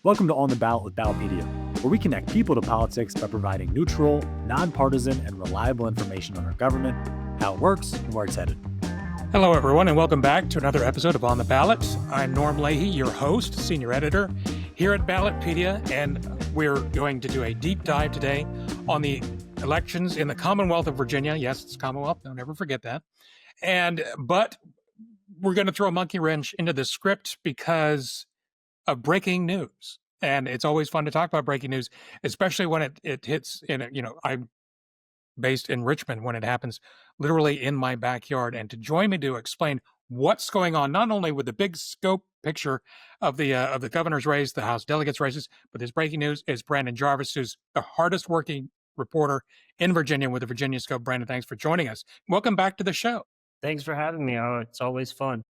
Welcome to On the Ballot with Ballotpedia, where we connect people to politics by providing neutral, nonpartisan, and reliable information on our government, how it works, and where it's headed. Hello, everyone, and welcome back to another episode of On the Ballot. I'm Norm Leahy, your host, senior editor here at Ballotpedia, and we're going to do a deep dive today on the elections in the Commonwealth of Virginia. Yes, it's Commonwealth. Don't ever forget that. But we're going to throw a monkey wrench into the script because of breaking news. And it's always fun to talk about breaking news, especially when it hits I'm based in Richmond, when it happens literally in my backyard. And to join me to explain what's going on, not only with the big scope picture of the governor's race, the House Delegates races, but this breaking news is Brandon Jarvis, who's the hardest working reporter in Virginia with the Virginia Scope. Brandon, thanks for joining us. Welcome back to the show. Thanks for having me. It's always fun.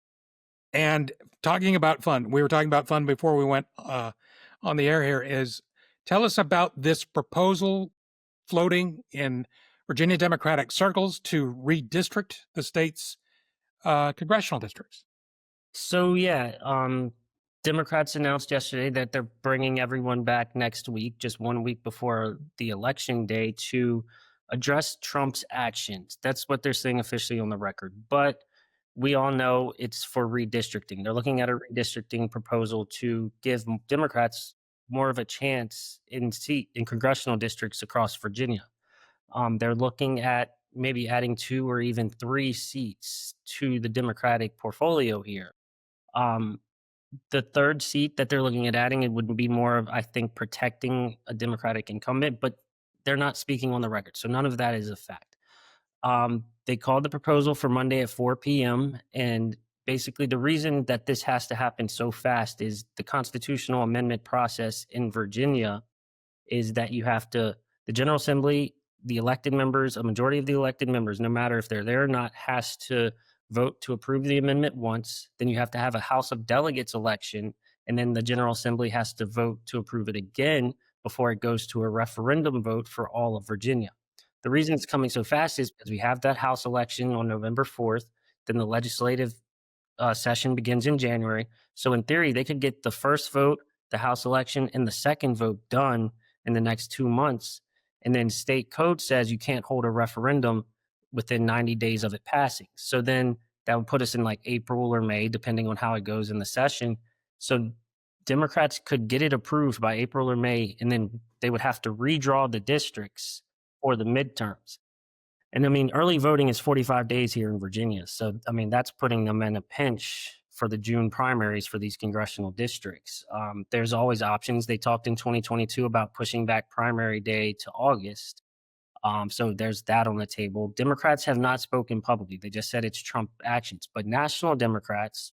And talking about fun, we were talking about fun before we went on the air here, is tell us about this proposal floating in Virginia Democratic circles to redistrict the state's congressional districts. So, Democrats announced yesterday that they're bringing everyone back next week, just 1 week before the election day, to address Trump's actions. That's what they're saying officially on the record. But we all know it's for redistricting. They're looking at a redistricting proposal to give Democrats more of a chance in congressional districts across Virginia. They're looking at maybe adding 2 or even 3 seats to the Democratic portfolio here. The third seat that they're looking at adding, it would be more of, I think, protecting a Democratic incumbent, but they're not speaking on the record. So none of that is a fact. They called the proposal for Monday at 4 p.m. And basically the reason that this has to happen so fast is the constitutional amendment process in Virginia is that you have to, the General Assembly, the elected members, a majority of the elected members, no matter if they're there or not, has to vote to approve the amendment once. Then you have to have a House of Delegates election, and then the General Assembly has to vote to approve it again before it goes to a referendum vote for all of Virginia. The reason it's coming so fast is because we have that House election on November 4th. Then the legislative session begins in January. So in theory, they could get the first vote, the House election, and the second vote done in the next 2 months. And then state code says you can't hold a referendum within 90 days of it passing. So then that would put us in like April or May, depending on how it goes in the session. So Democrats could get it approved by April or May, and then they would have to redraw the districts for the midterms. And I mean, early voting is 45 days here in Virginia. So, I mean, that's putting them in a pinch for the June primaries for these congressional districts. There's always options. They talked in 2022 about pushing back primary day to August. So there's that on the table. Democrats have not spoken publicly. They just said it's Trump actions. But national Democrats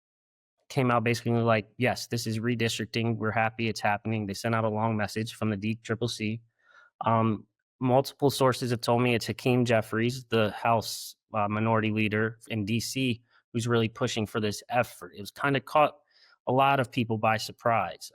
came out basically like, yes, this is redistricting. We're happy it's happening. They sent out a long message from the DCCC. Multiple sources have told me it's Hakeem Jeffries, the House minority leader in D.C., who's really pushing for this effort. It was kind of caught a lot of people by surprise.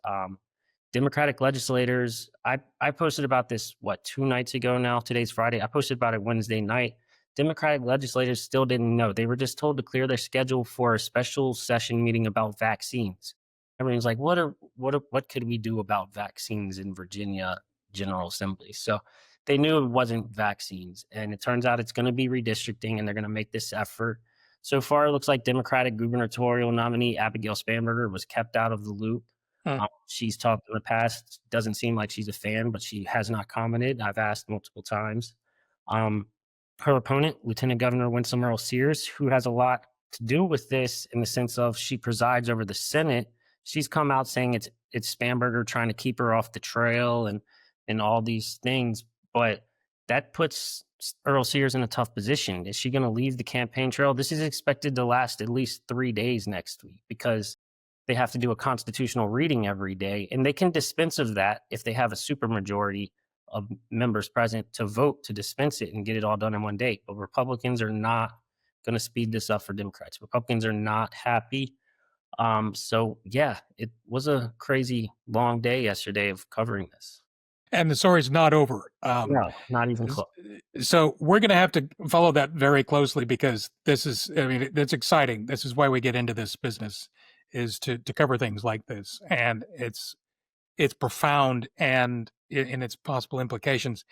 Democratic legislators, I posted about this, 2 nights ago now? Today's Friday. I posted about it Wednesday night. Democratic legislators still didn't know. They were just told to clear their schedule for a special session meeting about vaccines. Everyone's like, what could we do about vaccines in Virginia General Assembly? So they knew it wasn't vaccines. And it turns out it's going to be redistricting, and they're going to make this effort. So far, it looks like Democratic gubernatorial nominee Abigail Spanberger was kept out of the loop. She's talked in the past. Doesn't seem like she's a fan, but she has not commented. I've asked multiple times. Her opponent, Lieutenant Governor Winsome Earle-Sears, who has a lot to do with this in the sense of she presides over the Senate, she's come out saying it's Spanberger trying to keep her off the trail and all these things. But that puts Earle-Sears in a tough position. Is she going to leave the campaign trail? This is expected to last at least 3 days next week because they have to do a constitutional reading every day, and they can dispense of that if they have a supermajority of members present to vote to dispense it and get it all done in one day. But Republicans are not going to speed this up for Democrats. Republicans are not happy. It was a crazy long day yesterday of covering this. And the story's not over. No, not even close. So we're going to have to follow that very closely because it's exciting. This is why we get into this business, is to cover things like this. And it's it's profound and in its possible implications.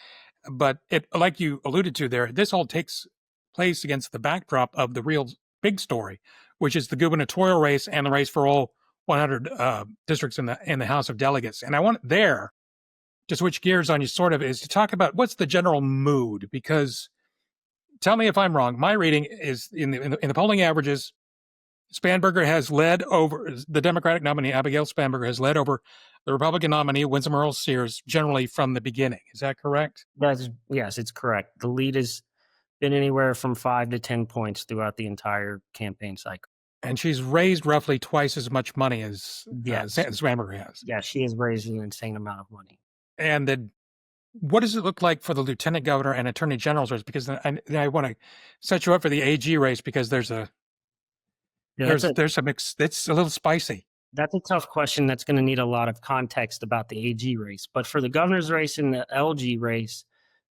But it, like you alluded to there, this all takes place against the backdrop of the real big story, which is the gubernatorial race and the race for all 100 districts in the House of Delegates. And I want there to switch gears on you, sort of, is to talk about what's the general mood. Because tell me if I'm wrong. My reading is in the polling averages, Spanberger has led over the Democratic nominee, Abigail Spanberger has led over the Republican nominee, Winsome Earle-Sears, generally from the beginning. Is that correct? Yes, it's correct. The lead has been anywhere from 5 to 10 points throughout the entire campaign cycle. And she's raised roughly twice as much money as Spanberger has. Yeah, she has raised an insane amount of money. And what does it look like for the lieutenant governor and attorney general's race? Because I want to set you up for the AG race, because there's some mix. It's a little spicy. That's a tough question. That's going to need a lot of context about the AG race. But for the governor's race and the LG race,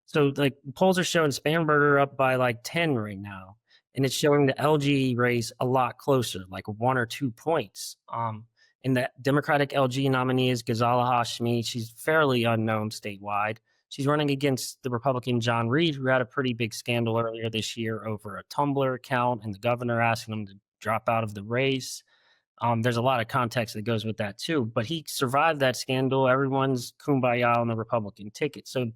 so like polls are showing Spanberger up by like 10 right now, and it's showing the LG race a lot closer, like 1 or 2 points. And the Democratic LG nominee is Ghazala Hashmi. She's fairly unknown statewide. She's running against the Republican John Reed, who had a pretty big scandal earlier this year over a Tumblr account and the governor asking him to drop out of the race. There's a lot of context that goes with that too, but he survived that scandal. Everyone's kumbaya on the Republican ticket. So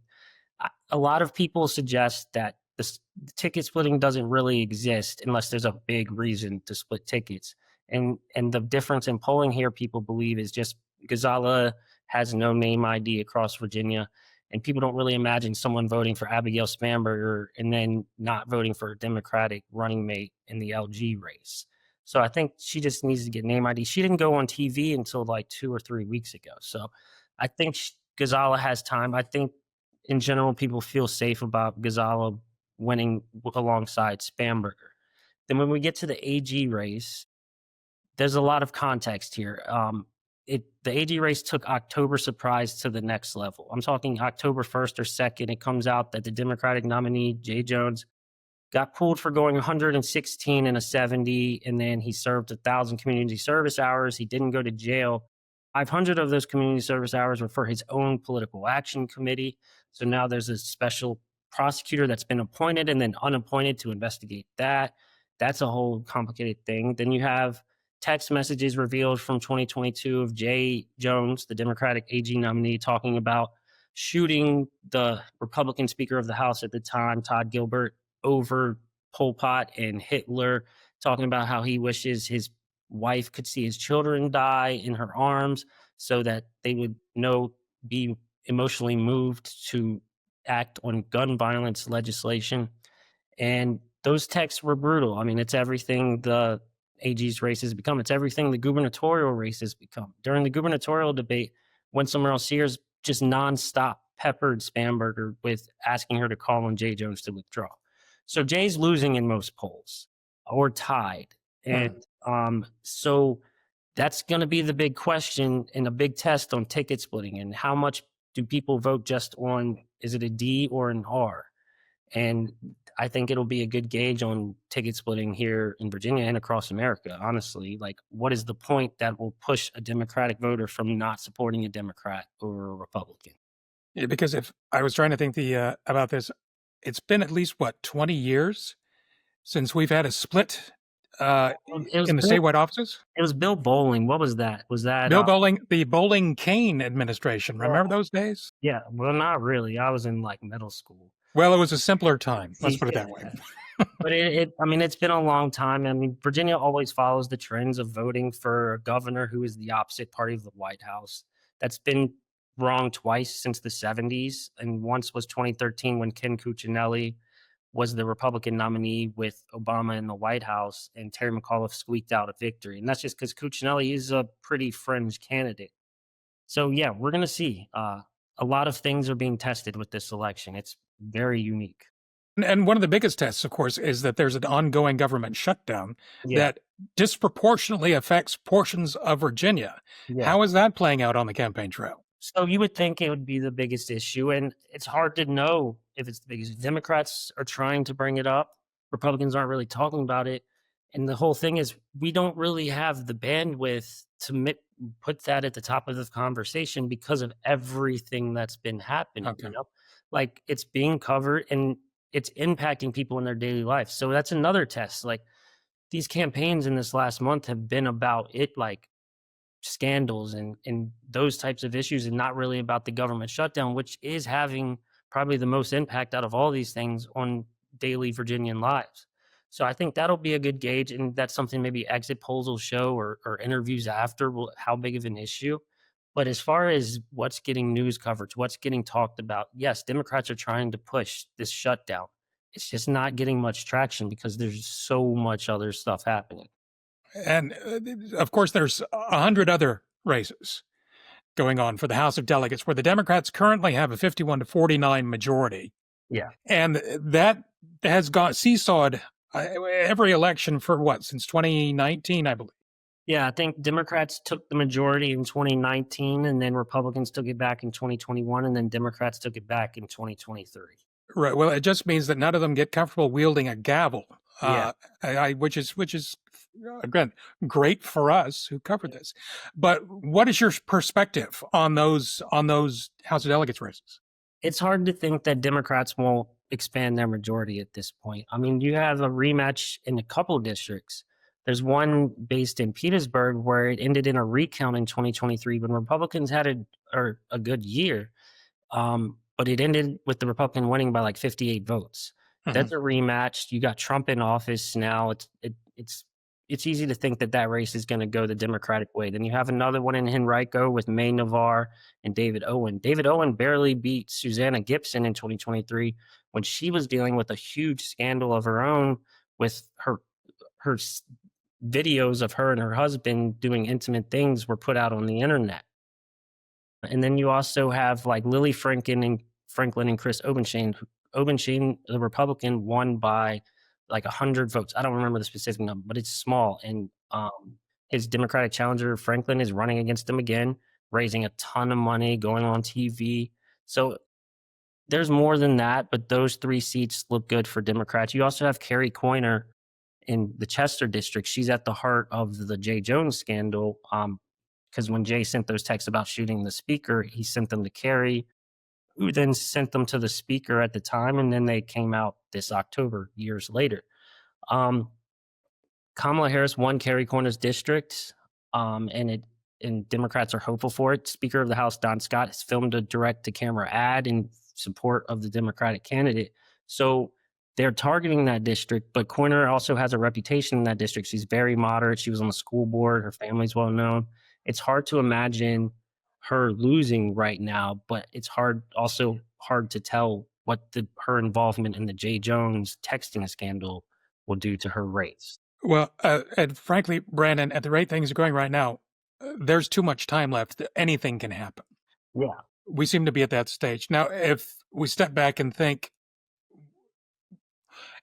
a lot of people suggest that the ticket splitting doesn't really exist unless there's a big reason to split tickets. And the difference in polling here, people believe, is just Ghazala has no name ID across Virginia, and people don't really imagine someone voting for Abigail Spanberger and then not voting for a Democratic running mate in the LG race. So I think she just needs to get name ID. She didn't go on TV until like 2 or 3 weeks ago. So I think Ghazala has time. I think in general, people feel safe about Ghazala winning alongside Spanberger. Then when we get to the AG race, there's a lot of context here. The AG race took October surprise to the next level. I'm talking October 1st or 2nd. It comes out that the Democratic nominee, Jay Jones, got pulled for going 116 and a 70, and then he served 1,000 community service hours. He didn't go to jail. 500 of those community service hours were for his own political action committee. So now there's a special prosecutor that's been appointed and then unappointed to investigate that. That's a whole complicated thing. Then you have text messages revealed from 2022 of Jay Jones, the Democratic AG nominee, talking about shooting the Republican Speaker of the House at the time, Todd Gilbert, over Pol Pot and Hitler, talking about how he wishes his wife could see his children die in her arms so that they would be emotionally moved to act on gun violence legislation. And those texts were brutal. I mean, it's everything the AG's race has become. It's everything the gubernatorial race has become. During the gubernatorial debate, Winsome Earle-Sears just nonstop peppered Spanberger with asking her to call on Jay Jones to withdraw. So Jay's losing in most polls or tied. And so that's going to be the big question and a big test on ticket splitting. And how much do people vote just on, is it a D or an R? And I think it'll be a good gauge on ticket splitting here in Virginia and across America, honestly. Like, what is the point that will push a Democratic voter from not supporting a Democrat over a Republican? Yeah, because if I was trying to think about this, it's been at least, 20 years since we've had a split in the statewide offices? It was Bill Bowling. What was that? Was that Bill Bowling, the Bowling-Kane administration? Remember those days? Yeah, well, not really. I was in like middle school. Well, it was a simpler time. Let's put it that way. But it's been a long time. I mean, Virginia always follows the trends of voting for a governor who is the opposite party of the White House. That's been wrong twice since the 70s. And once was 2013 when Ken Cuccinelli was the Republican nominee with Obama in the White House, and Terry McAuliffe squeaked out a victory. And that's just because Cuccinelli is a pretty fringe candidate. So, yeah, we're going to see. A lot of things are being tested with this election. It's very unique. And one of the biggest tests, of course, is that there's an ongoing government shutdown that disproportionately affects portions of Virginia. Yeah. How is that playing out on the campaign trail? So you would think it would be the biggest issue, and it's hard to know if it's the biggest. Democrats are trying to bring it up. Republicans aren't really talking about it. And the whole thing is we don't really have the bandwidth to put that at the top of the conversation because of everything that's been happening. Okay. Like it's being covered and it's impacting people in their daily life. So that's another test. Like these campaigns in this last month have been about it, like scandals and those types of issues, and not really about the government shutdown, which is having probably the most impact out of all these things on daily Virginian lives. So I think that'll be a good gauge, and that's something maybe exit polls will show, or interviews after, how big of an issue. But as far as what's getting news coverage, what's getting talked about, yes, Democrats are trying to push this shutdown. It's just not getting much traction because there's so much other stuff happening. And of course, there's 100 other races going on for the House of Delegates where the Democrats currently have a 51 to 49 majority. Yeah. And that has got seesawed every election for since 2019, I believe. Yeah, I think Democrats took the majority in 2019, and then Republicans took it back in 2021, and then Democrats took it back in 2023. Right. Well, it just means that none of them get comfortable wielding a gavel, Yeah. which is again great for us who covered this. But what is your perspective on those House of Delegates races? It's hard to think that Democrats won't expand their majority at this point. I mean, you have a rematch in a couple districts. There's one based in Petersburg where it ended in a recount in 2023 when Republicans had a good year. But it ended with the Republican winning by like 58 votes. Mhm. That's a rematch. You got Trump in office now. It's easy to think that race is going to go the Democratic way. Then you have another one in Henrico with May Navarre and David Owen. David Owen barely beat Susanna Gibson in 2023 when she was dealing with a huge scandal of her own with her videos of her and her husband doing intimate things were put out on the internet. And then you also have like Lily Franklin and Chris Obenshane. Obenshane, the Republican, won by like 100 votes. I don't remember the specific number, but it's small. And his Democratic challenger, Franklin, is running against him again, raising a ton of money, going on TV. So there's more than that, but those three seats look good for Democrats. You also have Carrie Coyner in the Chester district. She's at the heart of the Jay Jones scandal. Because when Jay sent those texts about shooting the speaker, he sent them to Carrie, who then sent them to the speaker at the time, and then they came out this October, years later. Kamala Harris won Carrie Coyner's district, and Democrats are hopeful for it. Speaker of the House Don Scott has filmed a direct-to-camera ad in support of the Democratic candidate. So they're targeting that district, but Coyner also has a reputation in that district. She's very moderate. She was on the school board. Her family's well known. It's hard to imagine her losing right now, but it's also hard to tell what her involvement in the Jay Jones texting scandal will do to her race. Well, and frankly, Brandon, at the rate things are going right now, there's too much time left. Anything can happen. Yeah. We seem to be at that stage. Now, if we step back and think,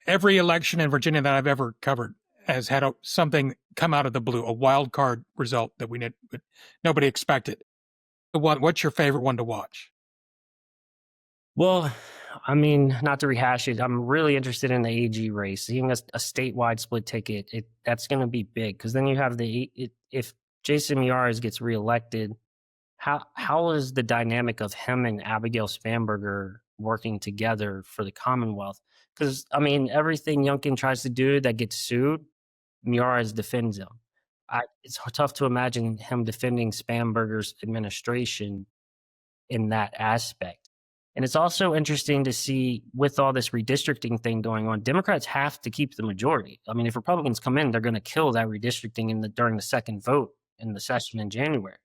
every election in Virginia that I've ever covered has had something come out of the blue, a wild card result that nobody expected. What's your favorite one to watch? Well, I mean, not to rehash it, I'm really interested in the AG race. Seeing a statewide split ticket, that's going to be big, because then you have if Jason Miyares gets reelected, how is the dynamic of him and Abigail Spanberger working together for the Commonwealth? Because, I mean, everything Youngkin tries to do that gets sued, Miyares defends him. It's tough to imagine him defending Spanberger's administration in that aspect. And it's also interesting to see, with all this redistricting thing going on, Democrats have to keep the majority. I mean, if Republicans come in, they're going to kill that redistricting during the second vote in the session in January.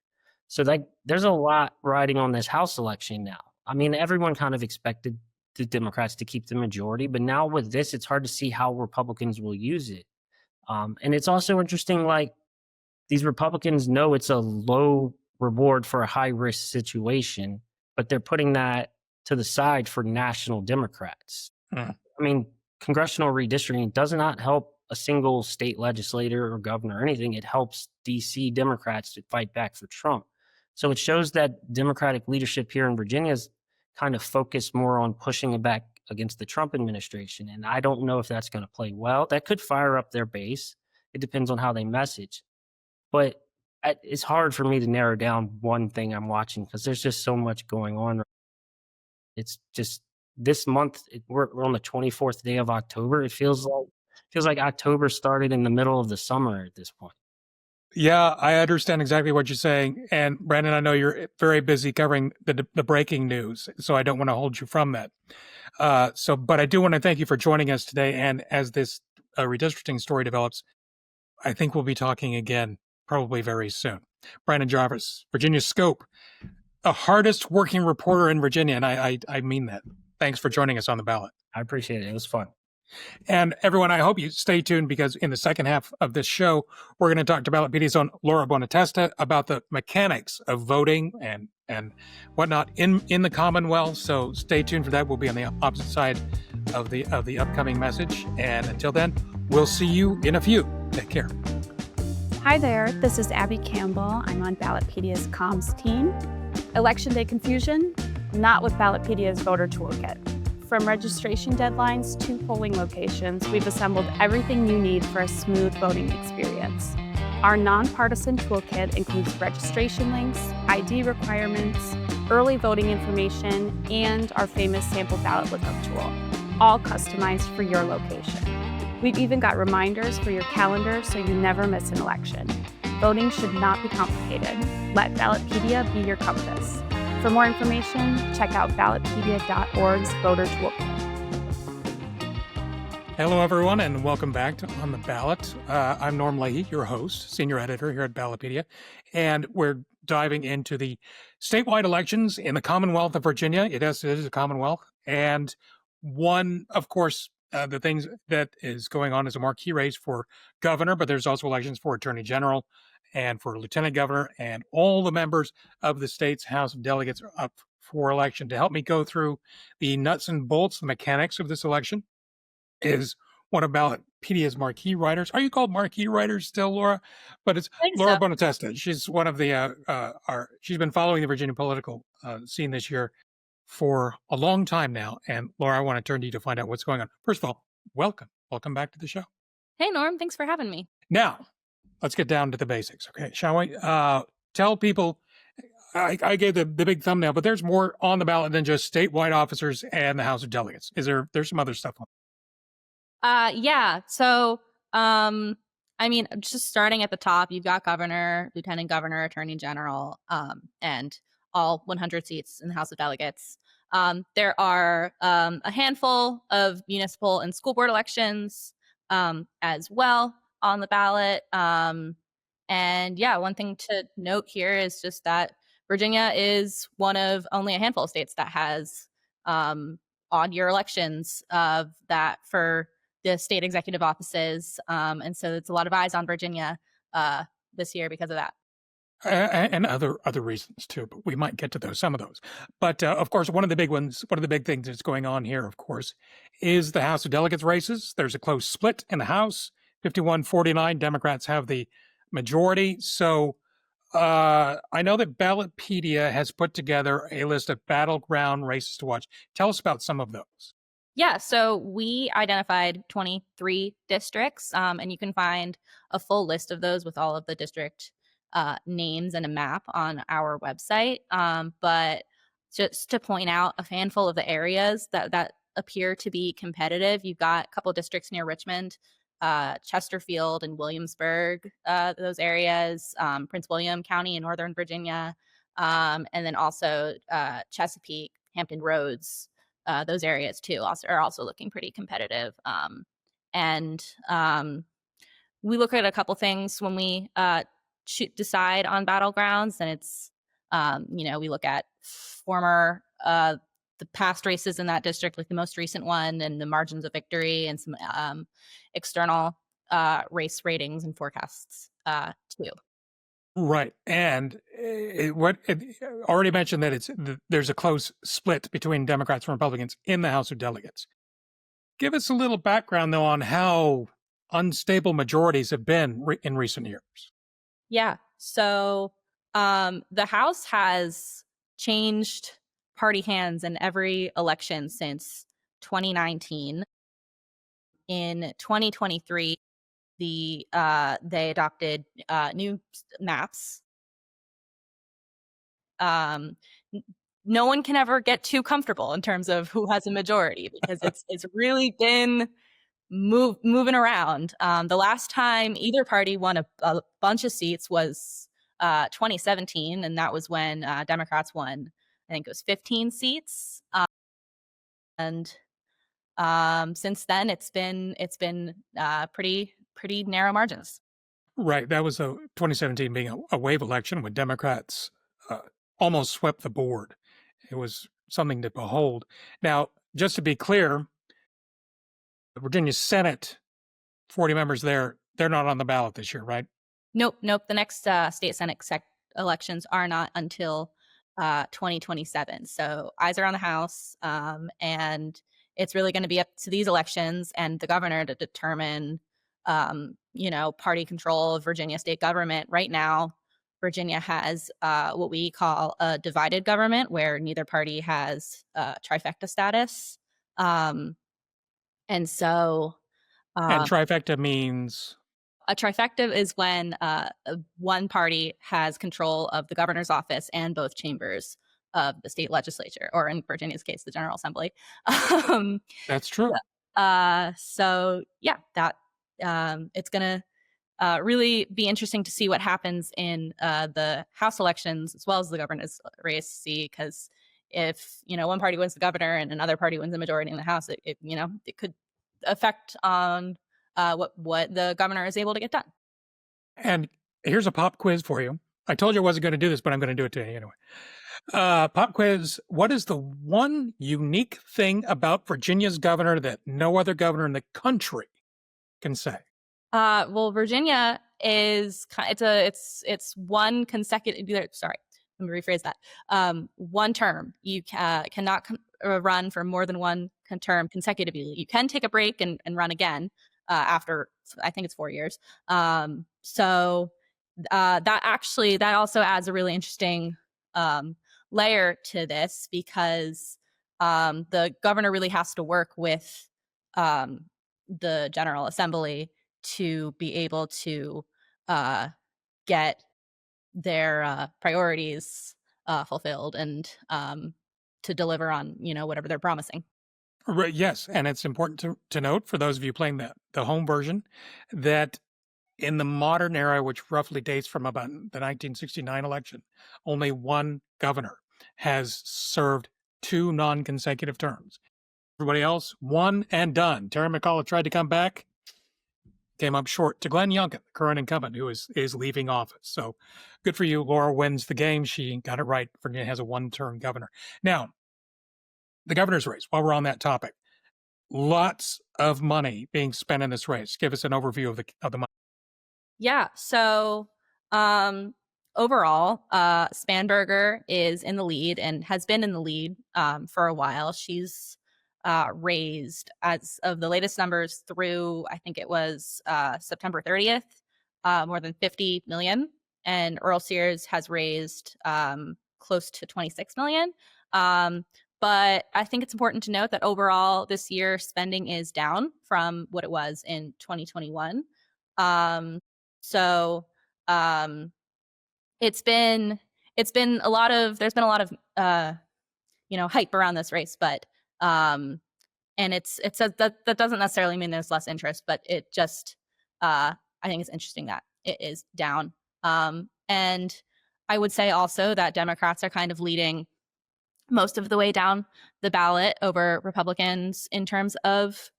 So there's a lot riding on this House election now. I mean, everyone kind of expected the Democrats to keep the majority, but now with this, it's hard to see how Republicans will use it. And it's also interesting, like, these Republicans know it's a low reward for a high risk situation, but they're putting that to the side for national Democrats. I mean, congressional redistricting does not help a single state legislator or governor or anything. It helps DC Democrats to fight back for Trump. So it shows that Democratic leadership here in Virginia is kind of focused more on pushing it back against the Trump administration. And I don't know if that's going to play well. That could fire up their base. It depends on how they message. But it's hard for me to narrow down one thing I'm watching because there's just so much going on. It's just this month. We're on the 24th day of October. It feels like October started in the middle of the summer at this point. Yeah, I understand exactly what you're saying. And Brandon, I know you're very busy covering the breaking news, so I don't want to hold you from that. But I do want to thank you for joining us today. And as this redistricting story develops, I think we'll be talking again probably very soon. Brandon Jarvis, Virginia Scope, the hardest working reporter in Virginia, and I mean that. Thanks for joining us on the ballot. I appreciate it. It was fun. And everyone, I hope you stay tuned because in the second half of this show, we're going to talk to Ballotpedia's own Lara Bonatesta about the mechanics of voting and whatnot in the Commonwealth. So stay tuned for that. We'll be on the opposite side of the upcoming message. And until then, we'll see you in a few. Take care. Hi there, this is Abby Campbell. I'm on Ballotpedia's comms team. Election day confusion? Not with Ballotpedia's voter toolkit. From registration deadlines to polling locations, we've assembled everything you need for a smooth voting experience. Our nonpartisan toolkit includes registration links, ID requirements, early voting information, and our famous sample ballot lookup tool, all customized for your location. We've even got reminders for your calendar so you never miss an election. Voting should not be complicated. Let Ballotpedia be your compass. For more information, check out ballotpedia.org's voter toolkit. Hello, everyone, and welcome back to On the Ballot. I'm Norm Leahy, your host, senior editor here at Ballotpedia, and we're diving into the statewide elections in the Commonwealth of Virginia. It is a Commonwealth, and one, of course, the things that is going on is a marquee race for governor, but there's also elections for attorney general and for lieutenant governor, and all the members of the state's House of Delegates are up for election. To help me go through the nuts and bolts, the mechanics of this election, is one of Ballotpedia's marquee writers. Are you called marquee writers still, Laura? But it's Lara Bonatesta. She's one of the she's been following the Virginia political scene this year for a long time now. And Laura, I want to turn to you to find out what's going on. First of all, welcome back to the show. Hey Norm, thanks for having me. Now, let's get down to the basics, okay? Shall we? Tell people, I gave the big thumbnail, but there's more on the ballot than just statewide officers and the House of Delegates. There's some other stuff on? Yeah. So, I mean, just starting at the top, you've got governor, lieutenant governor, attorney general, and all 100 seats in the House of Delegates. There are a handful of municipal and school board elections as well on the ballot. And yeah, one thing to note here is just that Virginia is one of only a handful of states that has odd year elections that for the state executive offices. And so it's a lot of eyes on Virginia this year because of that. And other reasons too, but we might get to some of those. But of course, one of the big things that's going on here, of course, is the House of Delegates races. There's a close split in the House. 51-49, Democrats have the majority. So I know that Ballotpedia has put together a list of battleground races to watch. Tell us about some of those. Yeah, so we identified 23 districts, and you can find a full list of those with all of the district names and a map on our website. But just to point out a handful of the areas that appear to be competitive, you've got a couple districts near Richmond, Chesterfield and Williamsburg, those areas, Prince William County in Northern Virginia, and then also Chesapeake, Hampton Roads. Those areas too are also looking pretty competitive. And we look at a couple things when we decide on battlegrounds, and it's, we look at former, the past races in that district, like the most recent one, and the margins of victory, and some external race ratings and forecasts too. Right. And already mentioned that there's a close split between Democrats and Republicans in the House of Delegates. Give us a little background, though, on how unstable majorities have been in recent years. Yeah. So the House has changed party hands in every election since 2019. In 2023, they adopted new maps. No one can ever get too comfortable in terms of who has a majority, because it's really been moving around. The last time either party won a bunch of seats was 2017, and that was when Democrats won, I think it was 15 seats. And since then, it's been pretty narrow margins. Right. That was 2017 being a wave election when Democrats almost swept the board. It was something to behold. Now, just to be clear, the Virginia Senate, 40 members there, they're not on the ballot this year, right? Nope. The next state Senate elections are not until 2027. So eyes are on the House, and it's really going to be up to these elections and the governor to determine, party control of Virginia state government. Right now, Virginia has what we call a divided government, where neither party has trifecta status. And so... and trifecta means... A trifecta is when one party has control of the governor's office and both chambers of the state legislature, or in Virginia's case, the General Assembly. That's true. So yeah, that it's going to really be interesting to see what happens in the House elections as well as the governor's race. Because if one party wins the governor and another party wins the majority in the House, it could affect on what the governor is able to get done. And here's a pop quiz for you. I told you I wasn't going to do this, but I'm going to do it today anyway. Pop quiz. What is the one unique thing about Virginia's governor that no other governor in the country can say? Well, Virginia is it's one consecutive. Sorry, let me rephrase that. One term. You cannot run for more than one term consecutively. You can take a break and run again after, I think it's 4 years. So that also adds a really interesting layer to this, because the governor really has to work with the General Assembly to be able to get their priorities fulfilled and to deliver on whatever they're promising. Right, yes, and it's important to note, for those of you playing the home version, that in the modern era, which roughly dates from about the 1969 election, only one governor has served 2 non-consecutive terms. Everybody else, one and done. Terry McAuliffe tried to come back, came up short to Glenn Youngkin, the current incumbent, who is leaving office. So good for you. Laura wins the game. She got it right. Virginia has a one-term governor. Now, the governor's race, while we're on that topic, lots of money being spent in this race. Give us an overview of the money. Yeah. So overall, Spanberger is in the lead and has been in the lead for a while. She's raised, as of the latest numbers through, I think it was September 30th, more than $50 million. And Earle-Sears has raised close to $26 million. But I think it's important to note that overall this year spending is down from what it was in 2021. So there's been a lot of hype around this race, but and that doesn't necessarily mean there's less interest, but it just I think it's interesting that it is down. And I would say also that Democrats are kind of leading most of the way down the ballot over Republicans in terms of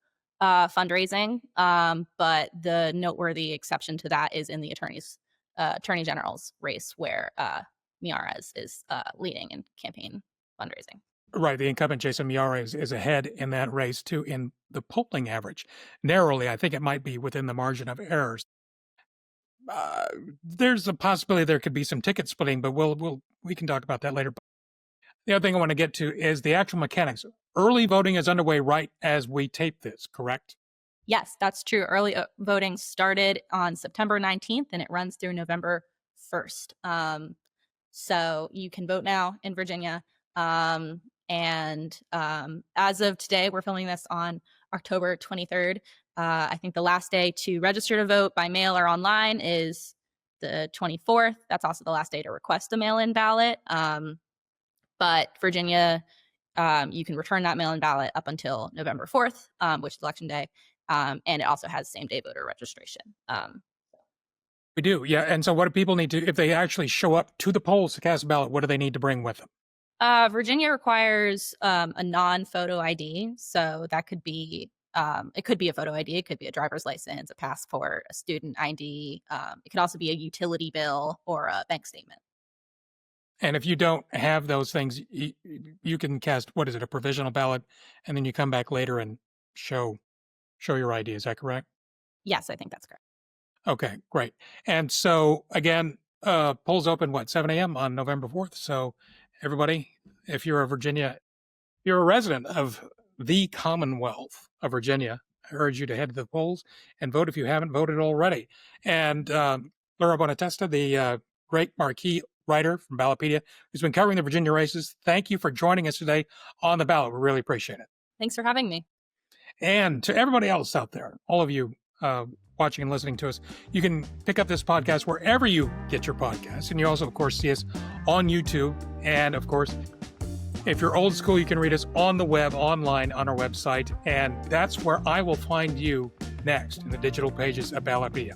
fundraising. But the noteworthy exception to that is in the Attorney General's race, where Miara is leading in campaign fundraising. Right. The incumbent Jason Miara is ahead in that race, too, in the polling average. Narrowly, I think it might be within the margin of errors. There's a possibility there could be some ticket splitting, but we can talk about that later. The other thing I want to get to is the actual mechanics. Early voting is underway right as we tape this, correct? Yes, that's true. Early voting started on September 19th and it runs through November 1st. So you can vote now in Virginia. And as of today, we're filming this on October 23rd. I think the last day to register to vote by mail or online is the 24th. That's also the last day to request a mail-in ballot. But Virginia, you can return that mail-in ballot up until November 4th, which is Election Day. And it also has same-day voter registration. We do, yeah. And so what do people need to, if they actually show up to the polls to cast a ballot, what do they need to bring with them? Virginia requires a non-photo ID. So that could be, it could be a photo ID. It could be a driver's license, a passport, a student ID. It could also be a utility bill or a bank statement. And if you don't have those things, you can cast, what is it, a provisional ballot, and then you come back later and show your ID. Is that correct? Yes, I think that's correct. Okay, great. And so again, polls open, 7 a.m. on November 4th. So everybody, if you're you're a resident of the Commonwealth of Virginia, I urge you to head to the polls and vote if you haven't voted already. And Lara Bonatesta, the great marquee writer from Ballotpedia, who's been covering the Virginia races, thank you for joining us today on The Ballot. We really appreciate it. Thanks for having me. And to everybody else out there, all of you watching and listening to us, you can pick up this podcast wherever you get your podcasts. And you also, of course, see us on YouTube. And of course, if you're old school, you can read us on the web, online, on our website. And that's where I will find you next in the digital pages of Ballotpedia.